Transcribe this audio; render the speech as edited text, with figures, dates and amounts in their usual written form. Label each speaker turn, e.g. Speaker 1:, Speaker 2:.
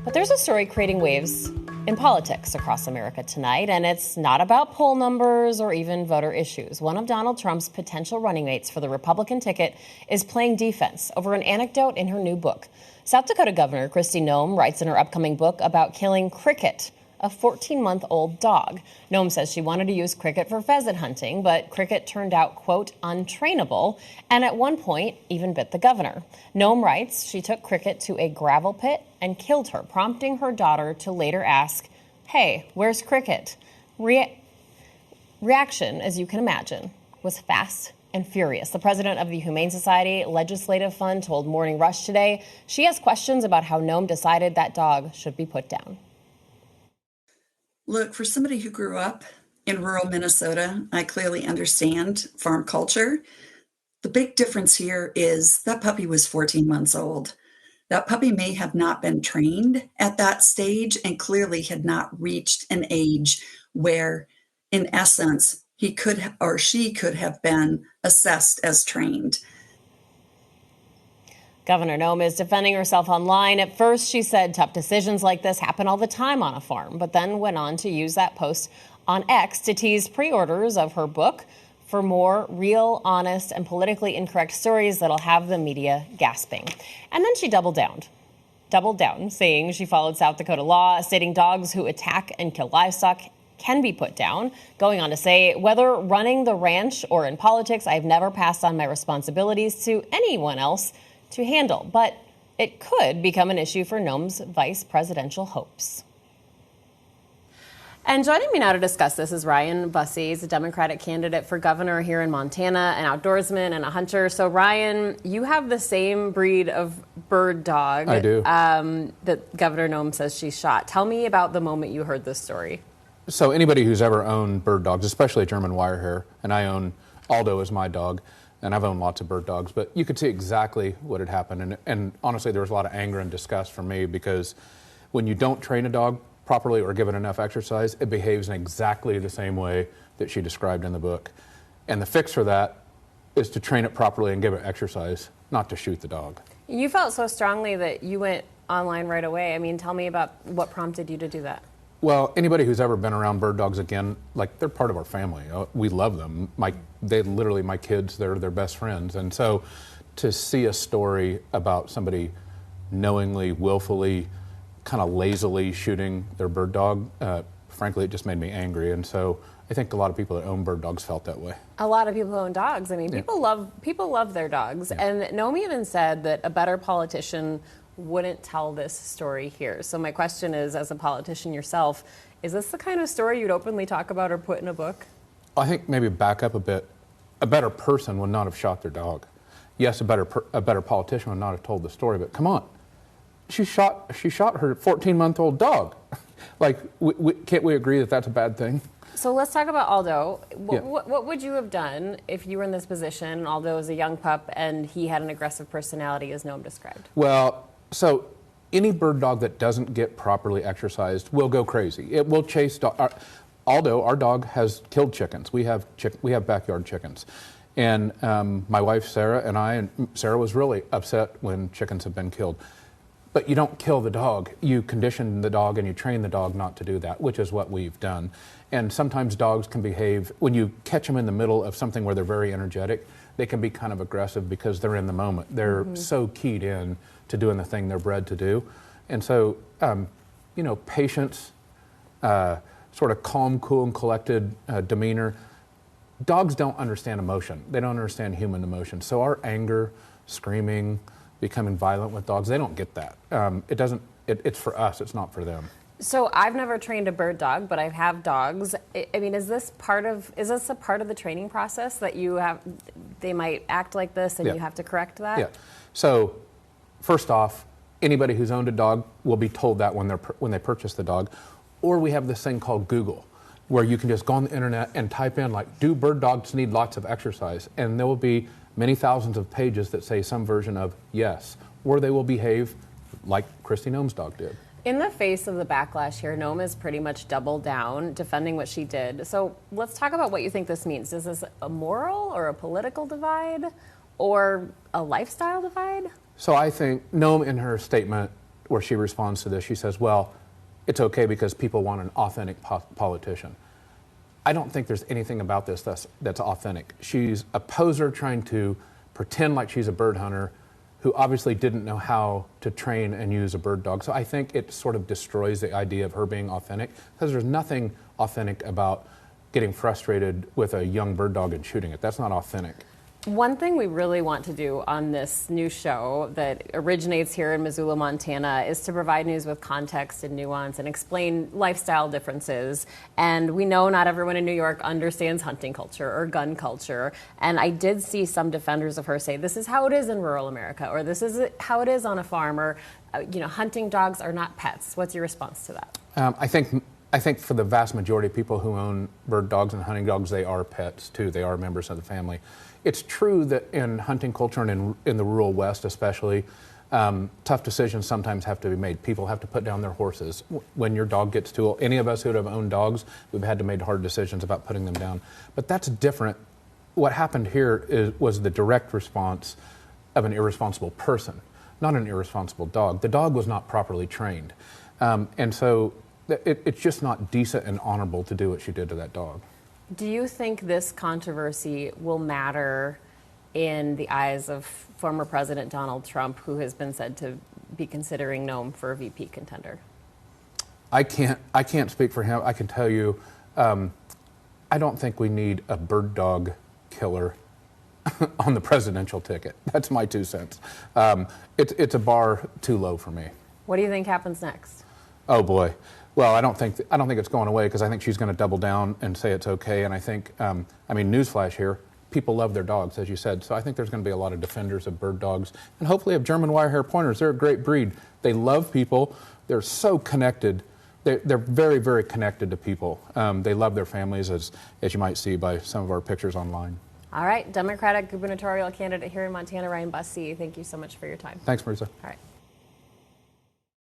Speaker 1: But there's a story creating waves in politics across America tonight, and it's not about poll numbers or even voter issues. One of Donald Trump's potential running mates for the Republican ticket is playing defense over an anecdote in her new book. South Dakota Governor Kristi Noem writes in her upcoming book about killing Cricket, a 14-month-old dog. Noem says she wanted to use Cricket for pheasant hunting, but Cricket turned out, quote, untrainable, and at one point even bit the governor. Noem writes she took Cricket to a gravel pit and killed her, prompting her daughter to later ask, hey, where's Cricket? Reaction, as you can imagine, was fast and furious. The president of the Humane Society Legislative Fund told Morning Rush today she has questions about how Noem decided that dog should be put down.
Speaker 2: Look, for somebody who grew up in rural Minnesota, I clearly understand farm culture. The big difference here is that puppy was 14 months old. That puppy may have not been trained at that stage and clearly had not reached an age where, in essence, he could or she could have been assessed as trained.
Speaker 1: Governor Noem is defending herself online. At first, she said tough decisions like this happen all the time on a farm, but then went on to use that post on X to tease pre-orders of her book for more real, honest, and politically incorrect stories that'll have the media gasping. And then she doubled down, saying she followed South Dakota law, stating dogs who attack and kill livestock can be put down, going on to say, whether running the ranch or in politics, I've never passed on my responsibilities to anyone else to handle, but it could become an issue for Noem's vice presidential hopes. And joining me now to discuss this is Ryan Busse. He's a Democratic candidate for governor here in Montana, an outdoorsman and a hunter. So, Ryan, you have the same breed of bird dog.
Speaker 3: I do.
Speaker 1: That Governor Noem says she shot. Tell me about the moment you heard this story.
Speaker 3: So anybody who's ever owned bird dogs, especially German Wirehair, and I own Aldo as my dog, and I've owned lots of bird dogs, but you could see exactly what had happened. And honestly, there was a lot of anger and disgust for me because when you don't train a dog properly or give it enough exercise, it behaves in exactly the same way that she described in the book. And the fix for that is to train it properly and give it exercise, not to shoot the dog.
Speaker 1: You felt so strongly that you went online right away. I mean, tell me about what prompted you to do that.
Speaker 3: Well, anybody who's ever been around bird dogs, again, like, they're part of our family. We love them. They literally, my kids, they're their best friends. And so to see a story about somebody knowingly, willfully, kind of lazily shooting their bird dog, frankly, it just made me angry. And so I think a lot of people that own bird dogs felt that way.
Speaker 1: A lot of people own dogs. I mean,
Speaker 3: Yeah.
Speaker 1: people love their dogs. Yeah. And Noem even said that a better politician wouldn't tell this story here. So my question is, as a politician yourself, is this the kind of story you'd openly talk about or put in a book?
Speaker 3: I think maybe back up a bit. A better person would not have shot their dog. Yes, a better politician would not have told the story, but come on. She shot her 14-month-old dog. Like, can't we agree that that's a bad thing?
Speaker 1: So let's talk about Aldo.
Speaker 3: Yeah.
Speaker 1: What would you have done if you were in this position? Aldo was a young pup and he had an aggressive personality, as Noem described.
Speaker 3: Well, so any bird dog that doesn't get properly exercised will go crazy. It will chase Aldo, our dog, has killed chickens. We have backyard chickens. And my wife, Sarah, and Sarah was really upset when chickens have been killed. But you don't kill the dog. You condition the dog and you train the dog not to do that, which is what we've done. And sometimes dogs can behave, when you catch them in the middle of something where they're very energetic, they can be kind of aggressive because they're in the moment. They're so keyed in to doing the thing they're bred to do. And so, patience, sort of calm, cool, and collected demeanor. Dogs don't understand emotion. They don't understand human emotion. So our anger, screaming, becoming violent with dogs, they don't get that. It's for us, it's not for them.
Speaker 1: So I've never trained a bird dog, but I have dogs. I mean, is this a part of the training process that they might act like this and you have to correct that?
Speaker 3: Yeah. So first off, anybody who's owned a dog will be told that when they purchase the dog. Or we have this thing called Google, where you can just go on the internet and type in, like, do bird dogs need lots of exercise? And there will be many thousands of pages that say some version of yes, or they will behave like Kristi Noem's dog did.
Speaker 1: In the face of the backlash here, Noem has pretty much doubled down, defending what she did. So let's talk about what you think this means. Is this a moral or a political divide or a lifestyle divide?
Speaker 3: So I think Noem, in her statement, where she responds to this. She says, well, it's okay because people want an authentic politician. I don't think there's anything about this that's authentic. She's a poser trying to pretend like she's a bird hunter who obviously didn't know how to train and use a bird dog. So I think it sort of destroys the idea of her being authentic, because there's nothing authentic about getting frustrated with a young bird dog and shooting it. That's not authentic.
Speaker 1: One thing we really want to do on this new show that originates here in Missoula, Montana, is to provide news with context and nuance and explain lifestyle differences. And we know not everyone in New York understands hunting culture or gun culture. And I did see some defenders of her say, this is how it is in rural America, or this is how it is on a farm, or hunting dogs are not pets. What's your response to that?
Speaker 3: I think for the vast majority of people who own bird dogs and hunting dogs, they are pets too. They are members of the family. It's true that in hunting culture and in the rural West especially, tough decisions sometimes have to be made. People have to put down their horses. When your dog gets too old, any of us who have owned dogs, we've had to make hard decisions about putting them down. But that's different. What happened here was the direct response of an irresponsible person, not an irresponsible dog. The dog was not properly trained. And so it's just not decent and honorable to do what she did to that dog.
Speaker 1: Do you think this controversy will matter in the eyes of former President Donald Trump, who has been said to be considering Noem for a VP contender?
Speaker 3: I can't speak for him. I can tell you, I don't think we need a bird dog killer on the presidential ticket. That's my 2 cents. It's a bar too low for me.
Speaker 1: What do you think happens next?
Speaker 3: Oh boy. Well, I don't think it's going away, because I think she's going to double down and say it's okay. And I think, newsflash here, people love their dogs, as you said. So I think there's going to be a lot of defenders of bird dogs, and hopefully of German Wirehaired Pointers. They're a great breed. They love people. They're so connected. They're very, very connected to people. They love their families, as you might see by some of our pictures online.
Speaker 1: All right, Democratic gubernatorial candidate here in Montana, Ryan Busse, thank you so much for your time.
Speaker 3: Thanks, Maritsa.
Speaker 1: All right.